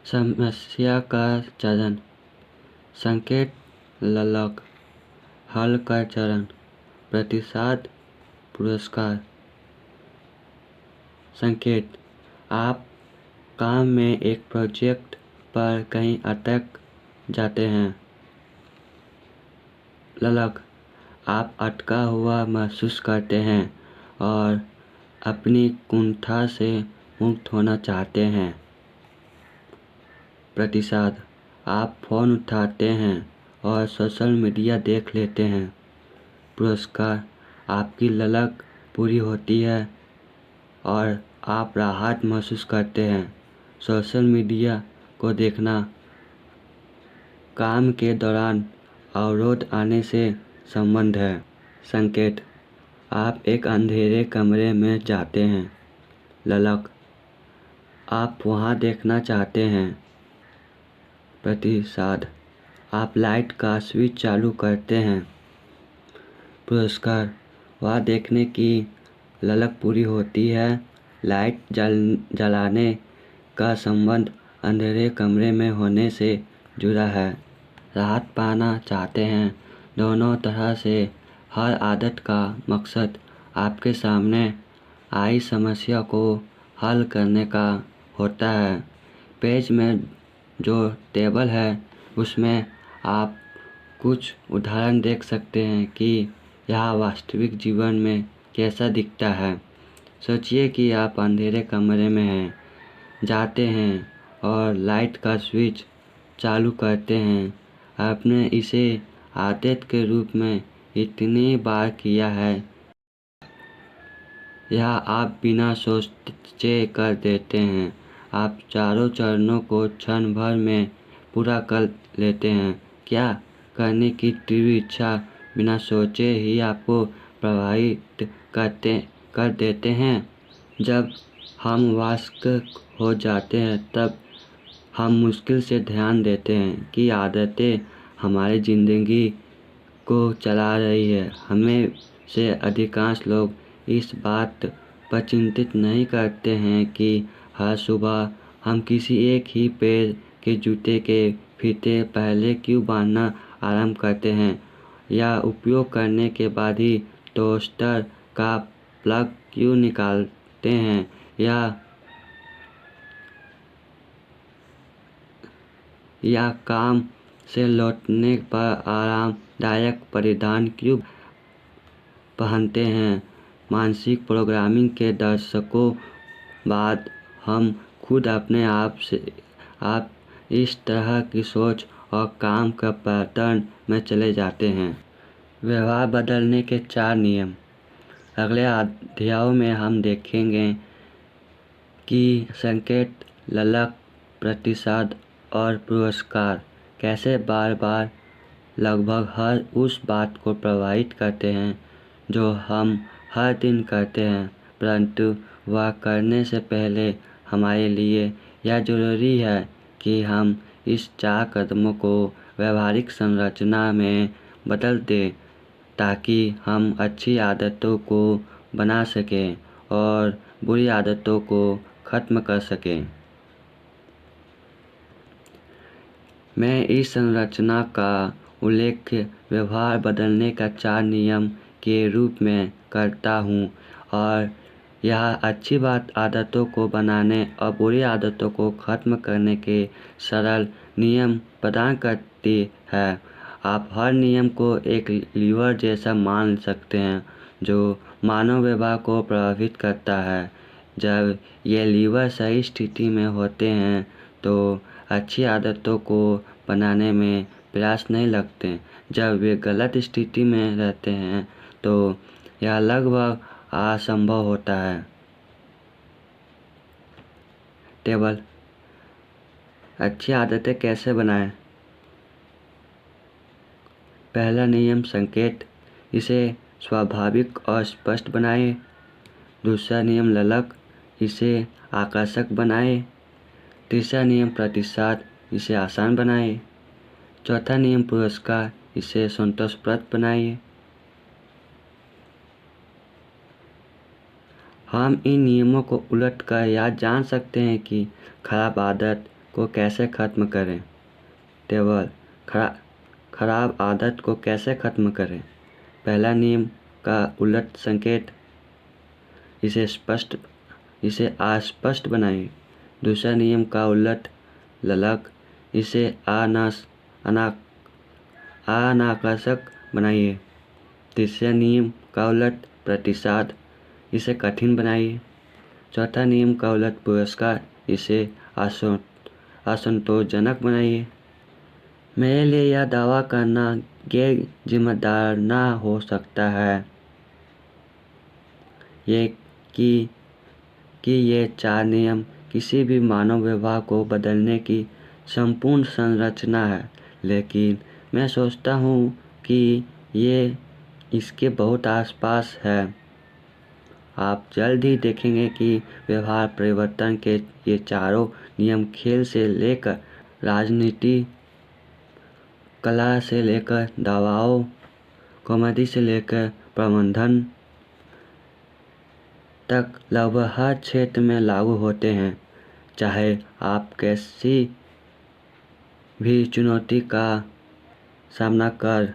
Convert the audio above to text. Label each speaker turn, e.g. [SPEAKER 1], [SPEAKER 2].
[SPEAKER 1] समस्या का चरण। संकेत ललक। हल का चरण। प्रतिसाद पुरस्कार। संकेत। आप काम में एक प्रोजेक्ट पर कहीं अटक जाते हैं। ललक। आप अटका हुआ महसूस करते हैं और अपनी कुंठा से मुक्त होना चाहते हैं। प्रतिसाद। आप फ़ोन उठाते हैं और सोशल मीडिया देख लेते हैं। पुरस्कार। आपकी ललक पूरी होती है और आप राहत महसूस करते हैं। सोशल मीडिया को देखना काम के दौरान अवरोध आने से संबंध है। संकेत। आप एक अंधेरे कमरे में जाते हैं। ललक। आप वहां देखना चाहते हैं। प्रतिसाद। आप लाइट का स्विच चालू करते हैं। पुरस्कार। वह देखने की ललक पूरी होती है। लाइट जलाने का संबंध अंधेरे कमरे में होने से जुड़ा है। राहत पाना चाहते हैं। दोनों तरह से हर आदत का मकसद आपके सामने आई समस्या को हल करने का होता है। पेज में जो टेबल है उसमें आप कुछ उदाहरण देख सकते हैं कि यह वास्तविक जीवन में कैसा दिखता है। सोचिए कि आप अंधेरे कमरे में हैं, जाते हैं और लाइट का स्विच चालू करते हैं। आपने इसे आदत के रूप में इतनी बार किया है, यह आप बिना सोचे कर देते हैं। आप चारों चरणों को क्षण भर में पूरा कर लेते हैं। क्या करने की तीव्र इच्छा बिना सोचे ही आपको प्रभावित कर देते हैं। जब हम वयस्क हो जाते हैं तब हम मुश्किल से ध्यान देते हैं कि आदतें हमारी ज़िंदगी को चला रही है। हमें से अधिकांश लोग इस बात पर चिंतित नहीं करते हैं कि हर सुबह हम किसी एक ही पैर के जूते के फीते पहले क्यों बांधना आरंभ करते हैं, या उपयोग करने के बाद ही टोस्टर का प्लग क्यों निकालते हैं, या काम से लौटने पर आरामदायक परिधान क्यों पहनते हैं। मानसिक प्रोग्रामिंग के दशकों बाद हम खुद अपने आप इस तरह की सोच और काम का पैटर्न में चले जाते हैं। व्यवहार बदलने के 4 नियम। अगले अध्यायों में हम देखेंगे कि संकेत, ललक, प्रतिसाद और पुरस्कार कैसे बार बार लगभग हर उस बात को प्रभावित करते हैं जो हम हर दिन करते हैं, परंतु वह करने से पहले हमारे लिए यह जरूरी है कि हम इस 4 कदमों को व्यवहारिक संरचना में बदल दें ताकि हम अच्छी आदतों को बना सकें और बुरी आदतों को खत्म कर सकें। मैं इस संरचना का उल्लेख व्यवहार बदलने का 4 नियम के रूप में करता हूँ और यह अच्छी आदतों को बनाने और बुरी आदतों को खत्म करने के सरल नियम प्रदान करती है। आप हर नियम को एक लीवर जैसा मान सकते हैं जो मानव व्यवहार को प्रभावित करता है। जब ये लीवर सही स्थिति में होते हैं तो अच्छी आदतों को बनाने में प्रयास नहीं लगते। जब वे गलत स्थिति में रहते हैं तो यह लगभग असंभव होता है। टेबल। अच्छी आदतें कैसे बनाएं। पहला नियम संकेत, इसे स्वाभाविक और स्पष्ट बनाएं। दूसरा नियम ललक, इसे आकर्षक बनाएं। तीसरा नियम प्रतिसाद, इसे आसान बनाएं। चौथा नियम पुरस्कार, इसे संतोषप्रद बनाइए। हम इन नियमों को उलट कर यह जान सकते हैं कि खराब आदत को कैसे खत्म करें? टेबल। खराब आदत को कैसे खत्म करें? पहला नियम का उलट संकेत, इसे अस्पष्ट बनाइए। दूसरा नियम का उलट ललक, इसे अनाकर्षक बनाइए। तीसरे नियम का उलट प्रतिसाद, इसे कठिन बनाइए। चौथा नियम का उलट पुरस्कार, इसे असंतोषजनक बनाइए। मेरे लिए यह दावा करना गैर जिम्मेदाराना हो सकता है कि ये 4 नियम किसी भी मानव व्यवहार को बदलने की संपूर्ण संरचना है, लेकिन मैं सोचता हूँ कि ये इसके बहुत आसपास है। आप जल्द ही देखेंगे कि व्यवहार परिवर्तन के ये चारों नियम खेल से लेकर राजनीति, कला से लेकर दवाओं, कॉमेडी से लेकर प्रबंधन तक लगभग हर क्षेत्र में लागू होते हैं। चाहे आप कैसी भी चुनौती का सामना कर